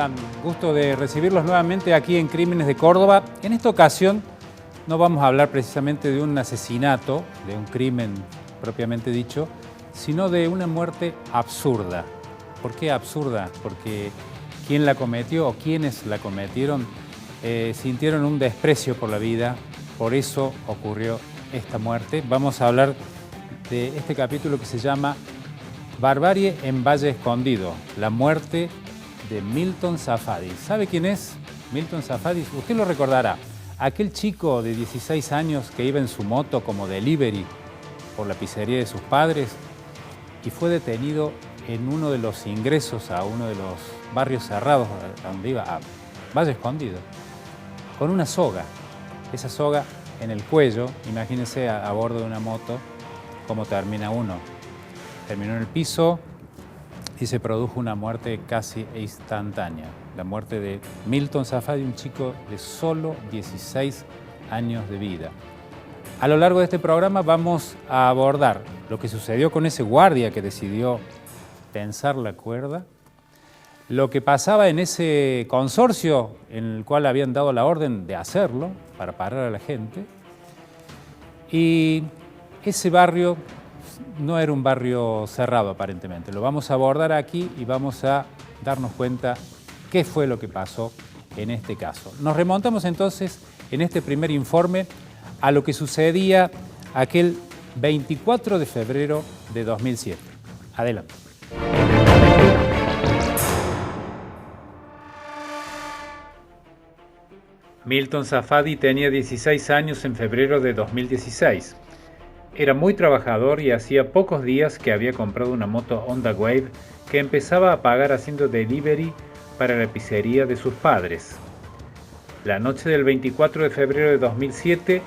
día, gusto de recibirlos nuevamente aquí en Crímenes de Córdoba. En esta ocasión no vamos a hablar precisamente de un asesinato, de un crimen propiamente dicho, sino de una muerte absurda. ¿Por qué absurda? Porque quien la cometió o quienes la cometieron sintieron un desprecio por la vida, por eso ocurrió esta muerte. Vamos a hablar de este capítulo que se llama Barbarie en Valle Escondido, la muerte de Milton Safadi. ¿Sabe quién es Milton Safadi? Usted lo recordará. Aquel chico de 16 años que iba en su moto como delivery por la pizzería de sus padres y fue detenido en uno de los ingresos a uno de los barrios cerrados donde iba, a Valle Escondido, con una soga. Esa soga en el cuello, imagínense a bordo de una moto, cómo termina uno. Terminó en el piso y se produjo una muerte casi instantánea. La muerte de Milton Safadi, un chico de solo 16 años de vida. A lo largo de este programa vamos a abordar lo que sucedió con ese guardia que decidió tensar la cuerda, lo que pasaba en ese consorcio en el cual habían dado la orden de hacerlo para parar a la gente. Y ese barrio no era un barrio cerrado aparentemente. Lo vamos a abordar aquí y vamos a darnos cuenta qué fue lo que pasó en este caso. Nos remontamos entonces en este primer informe a lo que sucedía aquel 24 de febrero de 2007. Adelante. Milton Safadi tenía 16 años en febrero de 2016. Era muy trabajador y hacía pocos días que había comprado una moto Honda Wave que empezaba a pagar haciendo delivery para la pizzería de sus padres. La noche del 24 de febrero de 2007,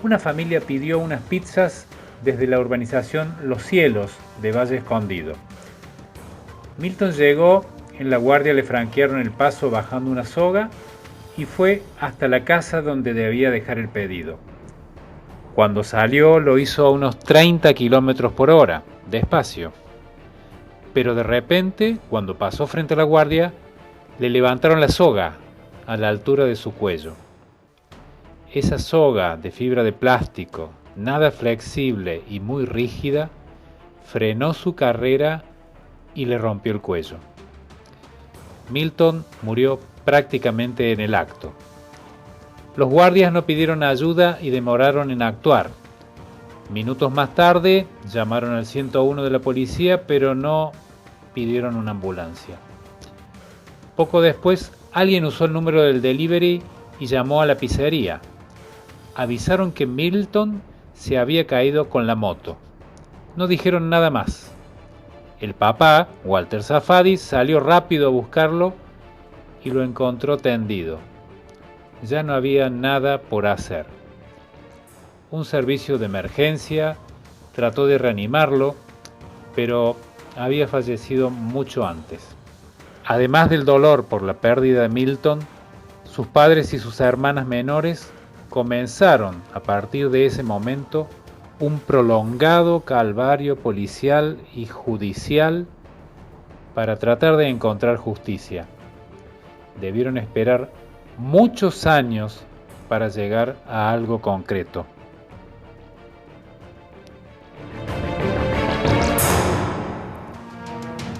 una familia pidió unas pizzas desde la urbanización Los Cielos de Valle Escondido. Milton llegó, en la guardia le franquearon el paso bajando una soga y fue hasta la casa donde debía dejar el pedido. Cuando salió lo hizo a unos 30 kilómetros por hora, despacio. Pero de repente, cuando pasó frente a la guardia, le levantaron la soga a la altura de su cuello. Esa soga de fibra de plástico, nada flexible y muy rígida, frenó su carrera y le rompió el cuello. Milton murió prácticamente en el acto. Los guardias no pidieron ayuda y demoraron en actuar. Minutos más tarde llamaron al 101 de la policía, pero no pidieron una ambulancia. Poco después, alguien usó el número del delivery y llamó a la pizzería. Avisaron que Milton se había caído con la moto. No dijeron nada más. El papá, Walter Safadi, salió rápido a buscarlo y lo encontró tendido. Ya no había nada por hacer. Un servicio de emergencia trató de reanimarlo, pero había fallecido mucho antes. Además del dolor por la pérdida de Milton, sus padres y sus hermanas menores comenzaron a partir de ese momento un prolongado calvario policial y judicial para tratar de encontrar justicia. Debieron esperar muchos años para llegar a algo concreto.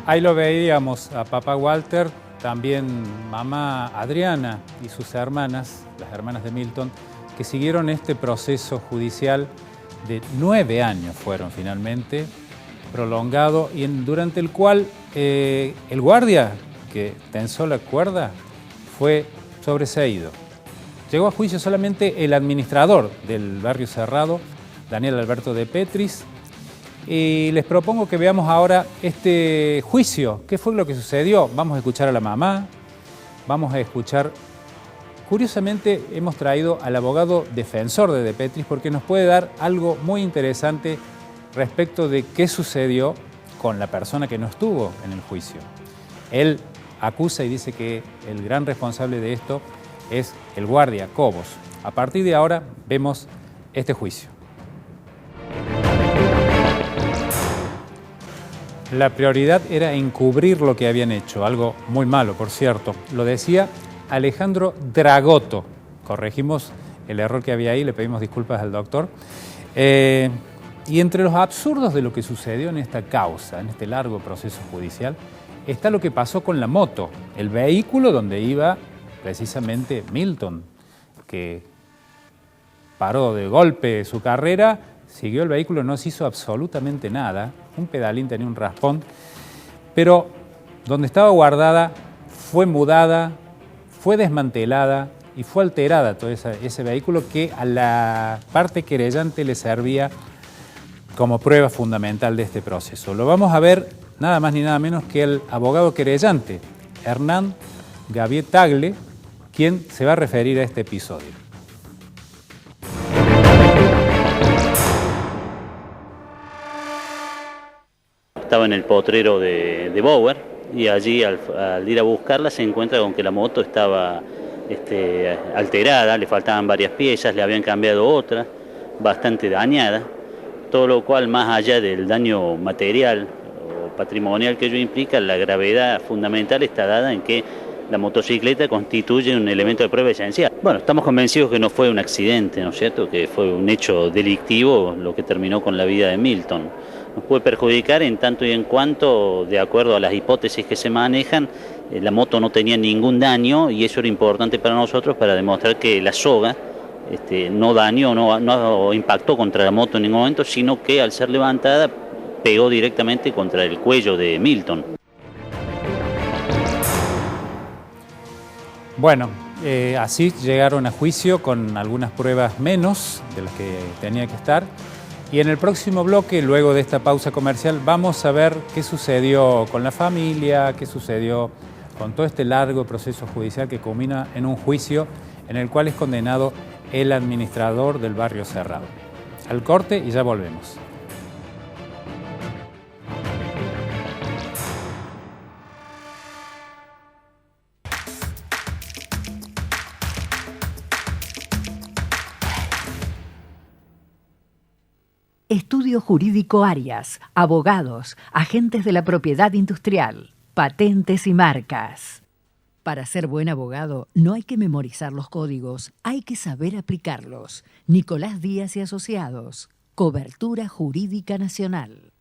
Ahí lo veíamos a papá Walter, también mamá Adriana y sus hermanas, las hermanas de Milton, que siguieron este proceso judicial de 9 años fueron finalmente, prolongado, y durante el cual el guardia que tensó la cuerda fue sobreseído. Llegó a juicio solamente el administrador del barrio cerrado, Daniel Alberto de Petris, y les propongo que veamos ahora este juicio. ¿Qué fue lo que sucedió? Vamos a escuchar a la mamá, vamos a escuchar... Curiosamente hemos traído al abogado defensor de Petris porque nos puede dar algo muy interesante respecto de qué sucedió con la persona que no estuvo en el juicio. Él acusa y dice que el gran responsable de esto es el guardia Cobos. A partir de ahora vemos este juicio. la prioridad era encubrir lo que habían hecho, algo muy malo, por cierto. Lo decía Alejandro Dragotto. Corregimos el error que había ahí, le pedimos disculpas al doctor. Y entre los absurdos de lo que sucedió en esta causa, en este largo proceso judicial, está lo que pasó con la moto, el vehículo donde iba precisamente Milton, que paró de golpe su carrera, siguió el vehículo, no se hizo absolutamente nada, un pedalín tenía un raspón, pero donde estaba guardada fue mudada, fue desmantelada y fue alterada todo ese vehículo que a la parte querellante le servía como prueba fundamental de este proceso. Lo vamos a ver nada más ni nada menos que el abogado querellante, Hernán Gavier Tagle, quien se va a referir a este episodio. Estaba en el potrero de Bower y allí al ir a buscarla se encuentra con que la moto estaba alterada, le faltaban varias piezas, le habían cambiado otra, bastante dañada, todo lo cual, más allá del daño material o patrimonial que ello implica, la gravedad fundamental está dada en que la motocicleta constituye un elemento de prueba esencial. Bueno, estamos convencidos que no fue un accidente, ¿no es cierto?, que fue un hecho delictivo lo que terminó con la vida de Milton. Nos puede perjudicar en tanto y en cuanto, de acuerdo a las hipótesis que se manejan, la moto no tenía ningún daño y eso era importante para nosotros para demostrar que la soga no dañó, no impactó contra la moto en ningún momento, sino que al ser levantada pegó directamente contra el cuello de Milton. Bueno, así llegaron a juicio con algunas pruebas menos de las que tenía que estar. Y en el próximo bloque, luego de esta pausa comercial, vamos a ver qué sucedió con la familia, qué sucedió con todo este largo proceso judicial que culmina en un juicio en el cual es condenado el administrador del barrio Cerrado. Al corte y ya volvemos. Estudio Jurídico Arias, abogados, agentes de la propiedad industrial, patentes y marcas. Para ser buen abogado no hay que memorizar los códigos, hay que saber aplicarlos. Nicolás Díaz y Asociados, Cobertura Jurídica Nacional.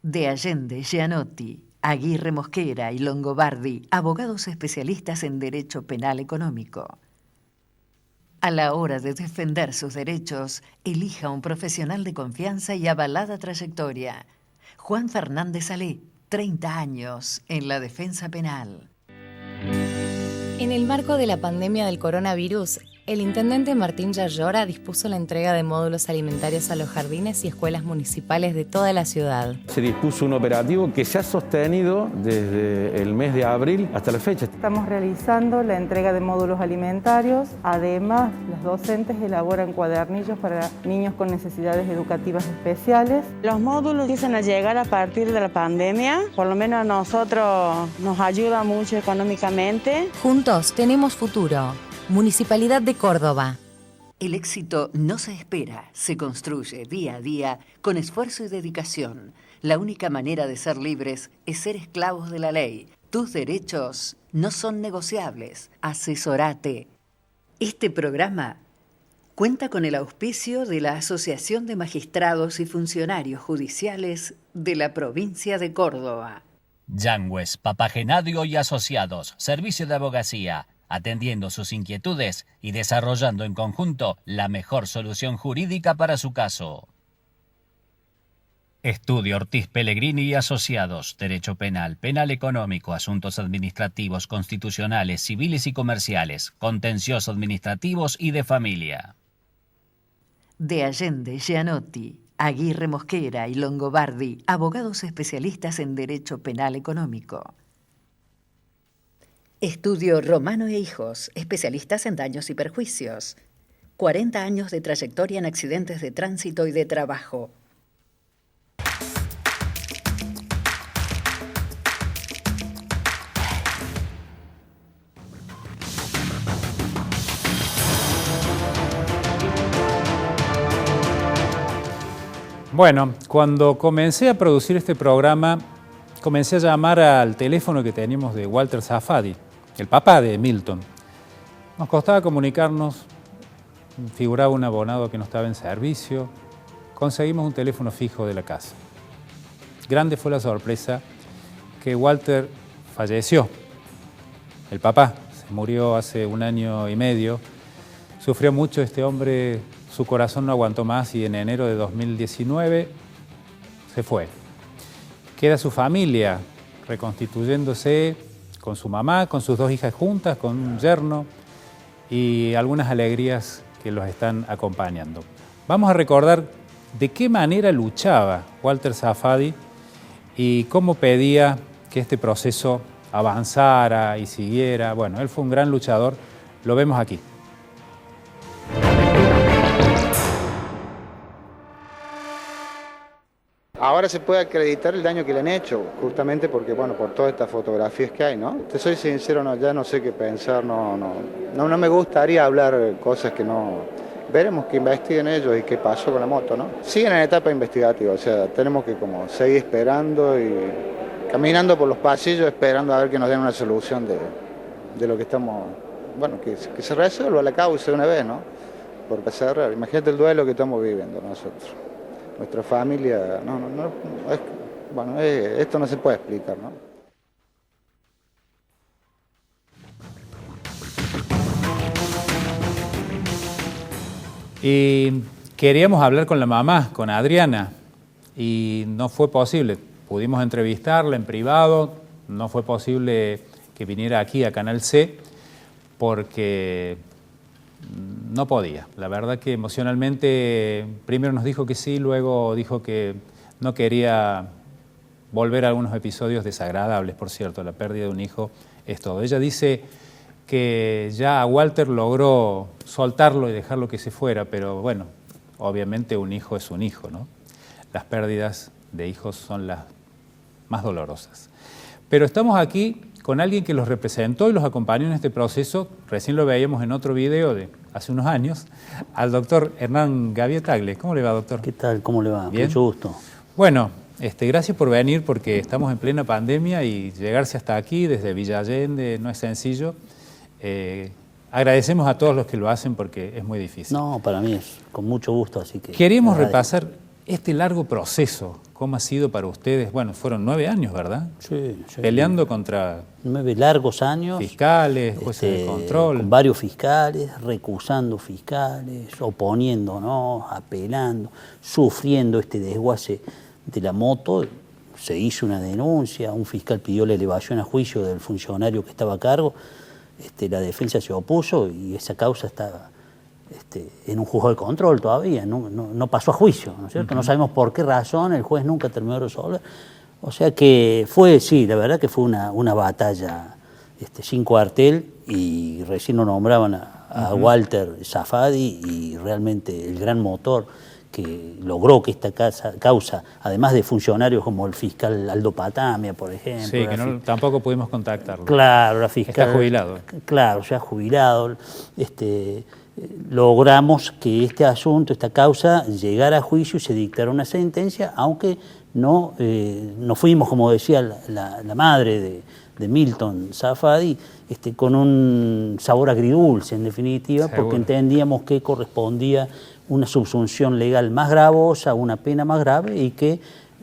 De Allende, Gianotti, Aguirre Mosquera y Longobardi, abogados especialistas en Derecho Penal Económico. A la hora de defender sus derechos, elija un profesional de confianza y avalada trayectoria. Juan Fernández Salé, 30 años en la defensa penal. En el marco de la pandemia del coronavirus, el intendente Martín Yarlora dispuso la entrega de módulos alimentarios a los jardines y escuelas municipales de toda la ciudad. Se dispuso un operativo que se ha sostenido desde el mes de abril hasta la fecha. Estamos realizando la entrega de módulos alimentarios. Además, los docentes elaboran cuadernillos para niños con necesidades educativas especiales. Los módulos empiezan a llegar a partir de la pandemia. Por lo menos a nosotros nos ayuda mucho económicamente. Juntos tenemos futuro. Municipalidad de Córdoba. El éxito no se espera, se construye día a día con esfuerzo y dedicación. La única manera de ser libres es ser esclavos de la ley. Tus derechos no son negociables. Asesorate. Este programa cuenta con el auspicio de la Asociación de Magistrados y Funcionarios Judiciales de la provincia de Córdoba. Yangües, Papagenadio y Asociados, Servicio de Abogacía, atendiendo sus inquietudes y desarrollando en conjunto la mejor solución jurídica para su caso. Estudio Ortiz Pellegrini y Asociados, Derecho Penal, Penal Económico, Asuntos Administrativos, Constitucionales, Civiles y Comerciales, Contencioso Administrativos y de Familia. De Allende, Gianotti, Aguirre Mosquera y Longobardi, abogados especialistas en Derecho Penal Económico. Estudio Romano e Hijos, especialistas en daños y perjuicios. 40 años de trayectoria en accidentes de tránsito y de trabajo. Bueno, cuando comencé a producir este programa, comencé a llamar al teléfono que teníamos de Walter Safady, el papá de Milton. Nos costaba comunicarnos, figuraba un abonado que no estaba en servicio. Conseguimos un teléfono fijo de la casa. Grande fue la sorpresa que Walter falleció. El papá se murió hace 1 año y medio. Sufrió mucho este hombre, su corazón no aguantó más y en enero de 2019 se fue. Queda su familia reconstituyéndose con su mamá, con sus 2 hijas juntas, con un yerno y algunas alegrías que los están acompañando. Vamos a recordar de qué manera luchaba Walter Safady y cómo pedía que este proceso avanzara y siguiera. Bueno, él fue un gran luchador, lo vemos aquí. Ahora se puede acreditar el daño que le han hecho, justamente porque, bueno, por todas estas fotografías que hay, ¿no? Te soy sincero, no, ya no sé qué pensar, no me gustaría hablar cosas que no... Veremos que investiguen ellos y qué pasó con la moto, ¿no? Siguen en etapa investigativa, o sea, tenemos que como seguir esperando y caminando por los pasillos esperando a ver que nos den una solución de lo que estamos... Bueno, que se resuelva la causa de una vez, ¿no? Porque cerrar, imagínate el duelo que estamos viviendo nosotros. Nuestra familia, bueno, esto no se puede explicar, ¿no? Y queríamos hablar con la mamá, con Adriana, y no fue posible. Pudimos entrevistarla en privado, no fue posible que viniera aquí a Canal C, porque no podía. La verdad que emocionalmente primero nos dijo que sí, luego dijo que no quería volver a algunos episodios desagradables, por cierto, la pérdida de un hijo es todo. Ella dice que ya Walter logró soltarlo y dejarlo que se fuera, pero bueno, obviamente un hijo es un hijo, ¿no? Las pérdidas de hijos son las más dolorosas. Pero estamos aquí con alguien que los representó y los acompañó en este proceso. Recién lo veíamos en otro video de hace unos años, al doctor Hernán Gavietagle. ¿Cómo le va, doctor? ¿Qué tal? ¿Cómo le va? ¿Bien? Mucho gusto. Bueno, gracias por venir porque estamos en plena pandemia y llegarse hasta aquí, desde Villa Allende, no es sencillo. Agradecemos a todos los que lo hacen porque es muy difícil. No, para mí es con mucho gusto, así que... Queríamos repasar este largo proceso, ¿cómo ha sido para ustedes? Bueno, fueron 9 años, ¿verdad? Sí. Peleando contra... 9 largos años. Fiscales, jueces de control. Con varios fiscales, recusando fiscales, oponiéndonos, apelando, sufriendo este desguace de la moto. Se hizo una denuncia, un fiscal pidió la elevación a juicio del funcionario que estaba a cargo. La defensa se opuso y esa causa está en un juzgado de control todavía, no pasó a juicio, ¿no es cierto? No sabemos por qué razón, el juez nunca terminó de resolver. O sea que fue, sí, la verdad que fue una batalla sin cuartel y recién lo nombraban a Walter Safady y realmente el gran motor que logró que esta causa, además de funcionarios como el fiscal Aldo Patamia, por ejemplo... Sí, que tampoco pudimos contactarlo. Claro, la fiscal... Está jubilado. Claro, ya jubilado. Logramos que este asunto, esta causa, llegara a juicio y se dictara una sentencia, aunque no fuimos, como decía la madre de Milton Safady, con un sabor agridulce, en definitiva, Seguro. porque entendíamos que correspondía una subsunción legal más gravosa, una pena más grave y que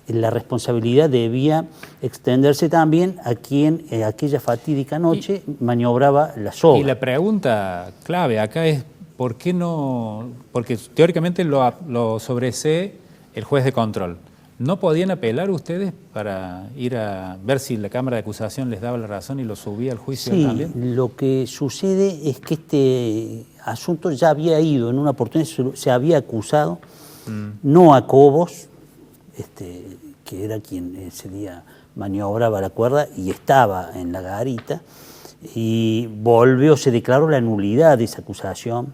la responsabilidad debía extenderse también a quien aquella fatídica noche maniobraba la soga. Y la pregunta clave acá es, ¿por qué no? Porque teóricamente lo sobresee el juez de control. ¿No podían apelar ustedes para ir a ver si la Cámara de Acusación les daba la razón y lo subía al juicio también? Sí, lo que sucede es que este asunto ya había ido, en una oportunidad se había acusado, no a Cobos, que era quien ese día maniobraba la cuerda y estaba en la garita, y se declaró la nulidad de esa acusación,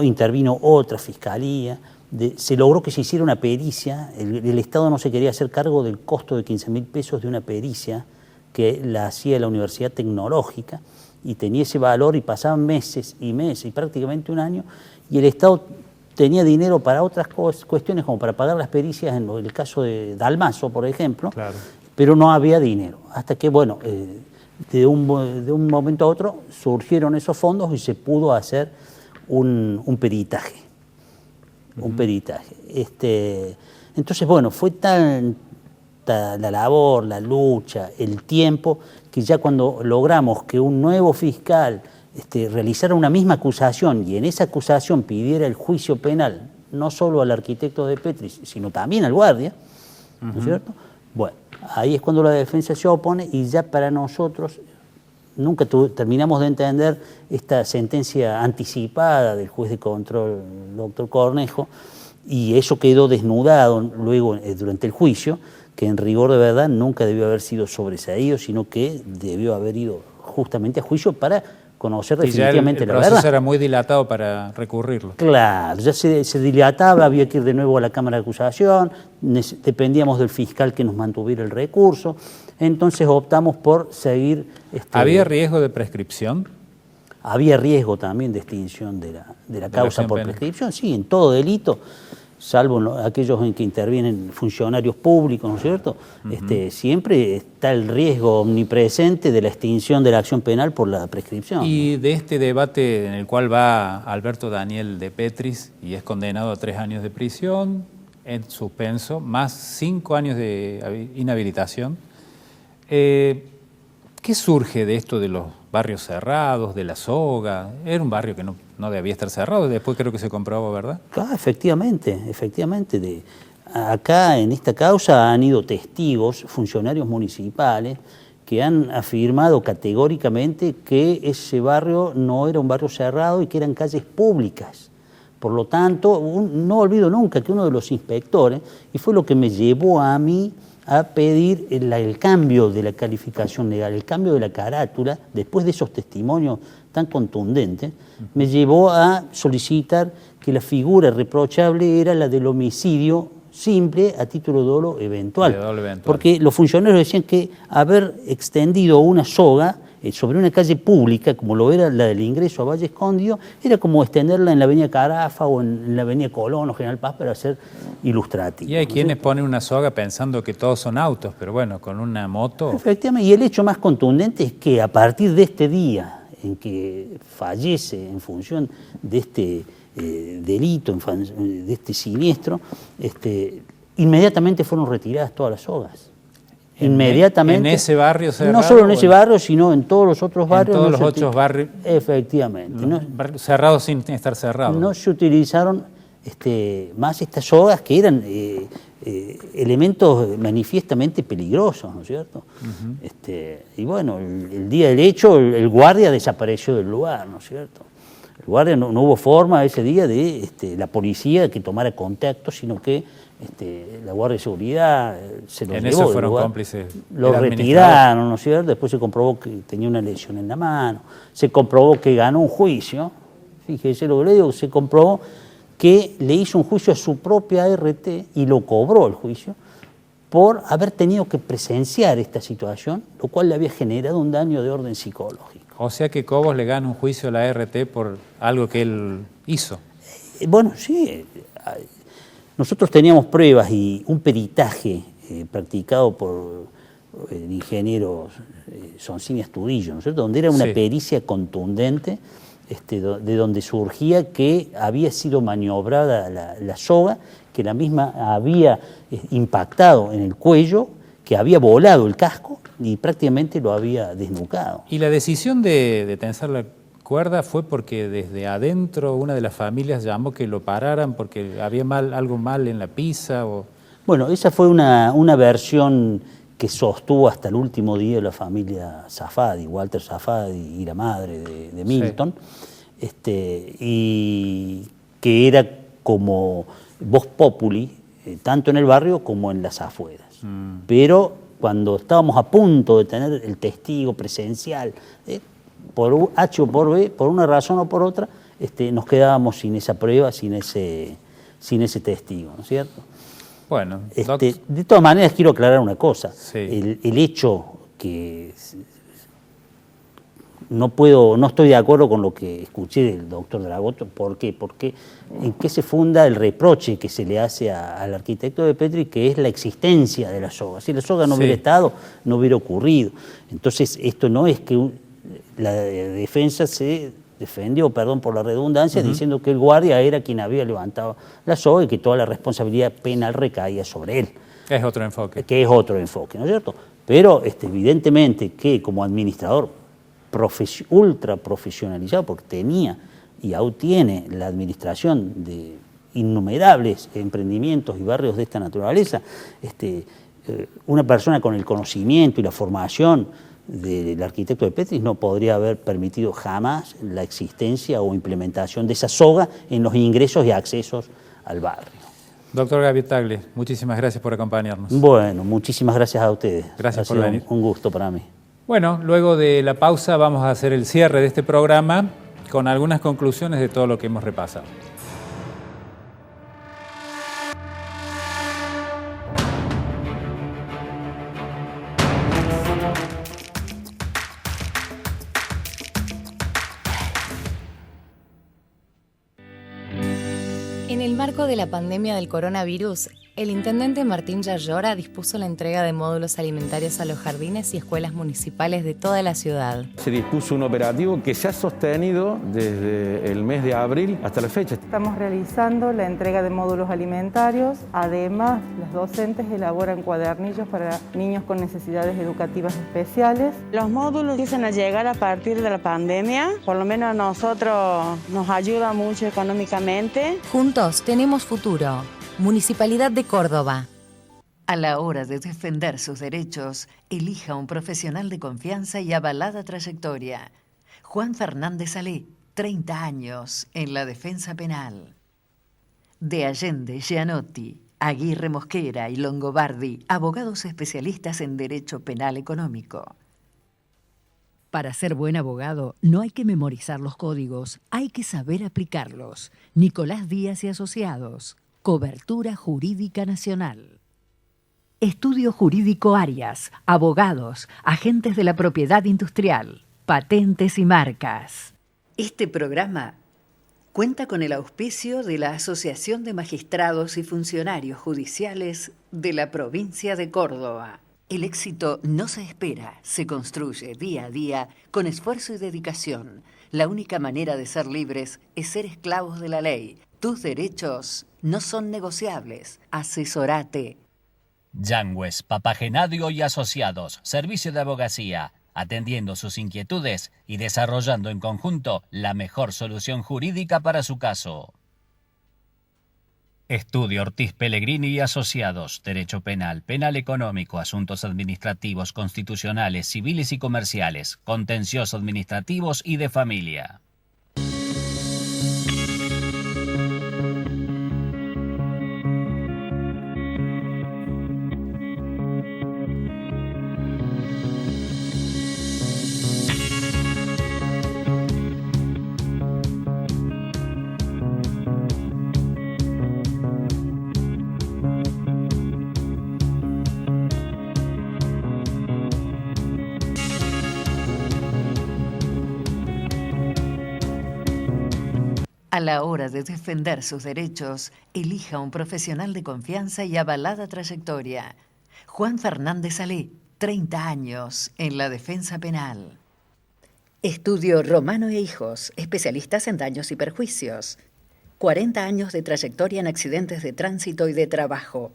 intervino otra fiscalía, se logró que se hiciera una pericia, el Estado no se quería hacer cargo del costo de 15.000 pesos de una pericia que la hacía la Universidad Tecnológica y tenía ese valor y pasaban meses y meses y prácticamente un año y el Estado tenía dinero para otras cuestiones, como para pagar las pericias en el caso de Dalmazo, por ejemplo, Claro. pero no había dinero. Hasta que, bueno, de un momento a otro surgieron esos fondos y se pudo hacer un peritaje. Un peritaje. Entonces, bueno, fue tanta la labor, la lucha, el tiempo, que ya cuando logramos que un nuevo fiscal realizara una misma acusación y en esa acusación pidiera el juicio penal, no solo al arquitecto de Petris, sino también al guardia, ¿no es cierto? Bueno, ahí es cuando la defensa se opone y ya para nosotros nunca terminamos de entender esta sentencia anticipada del juez de control, doctor Cornejo, y eso quedó desnudado luego durante el juicio, que en rigor de verdad nunca debió haber sido sobreseído, sino que debió haber ido justamente a juicio para conocer definitivamente la verdad. El proceso era muy dilatado para recurrirlo. Claro, ya se dilataba, había que ir de nuevo a la Cámara de Acusación, dependíamos del fiscal que nos mantuviera el recurso, entonces optamos por seguir... ¿Había riesgo de prescripción? Había riesgo también de extinción de la causa por prescripción, sí, en todo delito, salvo aquellos en que intervienen funcionarios públicos, ¿no es cierto? Siempre está el riesgo omnipresente de la extinción de la acción penal por la prescripción. Y de este debate en el cual va Alberto Daniel de Petris y es condenado a 3 años de prisión, en suspenso, más 5 años de inhabilitación, ¿qué surge de esto de los barrios cerrados, de la soga? Era un barrio que no debía estar cerrado, después creo que se comprobó, ¿verdad? Efectivamente. Acá en esta causa han ido testigos, funcionarios municipales, que han afirmado categóricamente que ese barrio no era un barrio cerrado y que eran calles públicas. Por lo tanto, no olvido nunca que uno de los inspectores, y fue lo que me llevó a mí a pedir el cambio de la calificación legal, el cambio de la carátula, después de esos testimonios tan contundentes, me llevó a solicitar que la figura reprochable era la del homicidio simple a título de dolo eventual. Porque los funcionarios decían que haber extendido una soga sobre una calle pública, como lo era la del ingreso a Valle Escondido, era como extenderla en la avenida Carafa o en la avenida Colón o General Paz para ser ilustrativo. Y hay quienes ponen una soga pensando que todos son autos, pero bueno, con una moto... Efectivamente, y el hecho más contundente es que a partir de este día en que fallece en función de este delito, de este siniestro, inmediatamente fueron retiradas todas las sogas. Inmediatamente. ¿En ese barrio cerrado? No solo en ese barrio, sino en todos los otros barrios. En todos los otros barrios. Efectivamente. Cerrados sin estar cerrados. No se utilizaron más estas sogas que eran elementos manifiestamente peligrosos, ¿no es cierto? Y bueno, el día del hecho, el guardia desapareció del lugar, ¿no es cierto? El guardia no hubo forma ese día de la policía que tomara contacto, sino que la Guardia de Seguridad se lo llevó. En eso fueron cómplices. Lo retiraron, ¿no es cierto? Después se comprobó que tenía una lesión en la mano, se comprobó que ganó un juicio, fíjese lo que le digo, se comprobó que le hizo un juicio a su propia ART y lo cobró el juicio por haber tenido que presenciar esta situación, lo cual le había generado un daño de orden psicológico. O sea que Cobos le gana un juicio a la ART por algo que él hizo. Bueno, sí. Nosotros teníamos pruebas y un peritaje practicado por el ingeniero Soncini Astudillo, ¿no es cierto? Donde era una pericia contundente, de donde surgía que había sido maniobrada la soga, que la misma había impactado en el cuello, que había volado el casco y prácticamente lo había desnucado. ¿Y la decisión de tensar la cuerda fue porque desde adentro una de las familias llamó que lo pararan porque había algo mal en la pizza? Bueno, esa fue una versión que sostuvo hasta el último día de la familia Safadi, Walter Safadi y la madre de Milton, y que era como voz populi, tanto en el barrio como en las afueras. Pero cuando estábamos a punto de tener el testigo presencial, por H o por B, por una razón o por otra, nos quedábamos sin esa prueba, sin ese testigo, ¿no es cierto? Bueno, de todas maneras quiero aclarar una cosa. Sí. El hecho que no estoy de acuerdo con lo que escuché del doctor Dragoto. ¿Por qué? Porque ¿en qué se funda el reproche que se le hace al arquitecto de Petri, que es la existencia de la soga? Si la soga no hubiera estado, no hubiera ocurrido. Entonces, esto no es que la defensa se defendió, perdón por la redundancia, diciendo que el guardia era quien había levantado la soga y que toda la responsabilidad penal recaía sobre él. Es otro enfoque. Que es otro enfoque, ¿no es cierto? Pero evidentemente que como administrador ultra profesionalizado, porque tenía y aún tiene la administración de innumerables emprendimientos y barrios de esta naturaleza, una persona con el conocimiento y la formación del arquitecto de Petri no podría haber permitido jamás la existencia o implementación de esa soga en los ingresos y accesos al barrio. Doctor Gaby Tagle, muchísimas gracias por acompañarnos. Bueno, muchísimas gracias a ustedes. Gracias por venir. Un gusto para mí. Bueno, luego de la pausa vamos a hacer el cierre de este programa con algunas conclusiones de todo lo que hemos repasado. En el marco de la pandemia del coronavirus, el intendente Martín Yayora dispuso la entrega de módulos alimentarios a los jardines y escuelas municipales de toda la ciudad. Se dispuso un operativo que se ha sostenido desde el mes de abril hasta la fecha. Estamos realizando la entrega de módulos alimentarios. Además, los docentes elaboran cuadernillos para niños con necesidades educativas especiales. Los módulos empiezan a llegar a partir de la pandemia. Por lo menos a nosotros nos ayuda mucho económicamente. Juntos tenemos futuro. Municipalidad de Córdoba. A la hora de defender sus derechos, elija un profesional de confianza y avalada trayectoria. Juan Fernández Salé, 30 años en la defensa penal. De Allende, Gianotti, Aguirre Mosquera y Longobardi, abogados especialistas en derecho penal económico. Para ser buen abogado, no hay que memorizar los códigos, hay que saber aplicarlos. Nicolás Díaz y Asociados. Cobertura Jurídica Nacional. Estudio Jurídico Arias, abogados, agentes de la propiedad industrial, patentes y marcas. Este programa cuenta con el auspicio de la Asociación de Magistrados y Funcionarios Judiciales de la provincia de Córdoba. El éxito no se espera, se construye día a día con esfuerzo y dedicación. La única manera de ser libres es ser esclavos de la ley. Tus derechos no son negociables. Asesorate. Yangües, Papagenadio y Asociados, servicio de abogacía, atendiendo sus inquietudes y desarrollando en conjunto la mejor solución jurídica para su caso. Estudio Ortiz Pellegrini y Asociados, Derecho Penal, Penal Económico, Asuntos Administrativos, Constitucionales, Civiles y Comerciales, Contenciosos Administrativos y de Familia. A la hora de defender sus derechos, elija un profesional de confianza y avalada trayectoria. Juan Fernández Salé, 30 años en la defensa penal. Estudio Romano e Hijos, especialistas en daños y perjuicios. 40 años de trayectoria en accidentes de tránsito y de trabajo.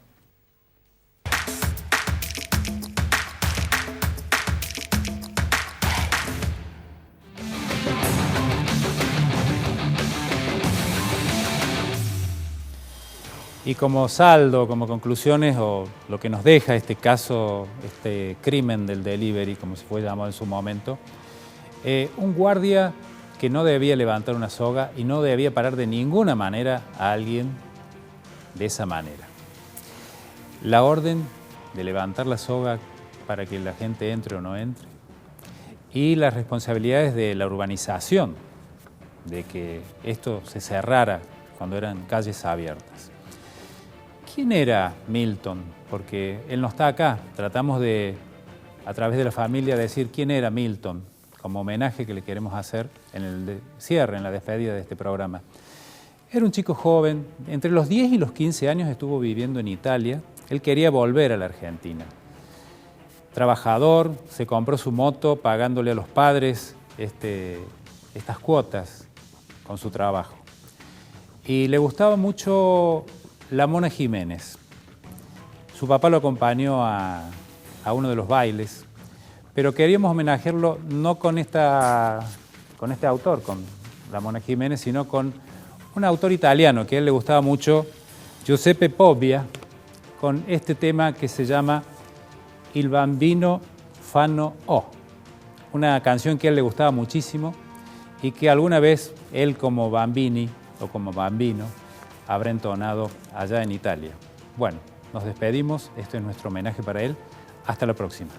Y como saldo, como conclusiones, o lo que nos deja este caso, este crimen del delivery, como se fue llamado en su momento, un guardia que no debía levantar una soga y no debía parar de ninguna manera a alguien de esa manera. La orden de levantar la soga para que la gente entre o no entre, y las responsabilidades de la urbanización, de que esto se cerrara cuando eran calles abiertas. ¿Quién era Milton? Porque él no está acá. Tratamos de, a través de la familia, decir quién era Milton. como homenaje que le queremos hacer en el cierre, en la despedida de este programa. Era un chico joven, entre los 10 y los 15 años estuvo viviendo en Italia. Él quería volver a la Argentina. Trabajador, se compró su moto pagándole a los padres estas cuotas con su trabajo. Y le gustaba mucho la Mona Jiménez. Su papá lo acompañó a uno de los bailes, pero queríamos homenajearlo no con este autor, con la Mona Jiménez, sino con un autor italiano que a él le gustaba mucho, Giuseppe Pobbia, con este tema que se llama Il bambino fanno O, una canción que a él le gustaba muchísimo y que alguna vez él como Bambini o como Bambino habrá entonado allá en Italia. Bueno, nos despedimos, este es nuestro homenaje para él, hasta la próxima.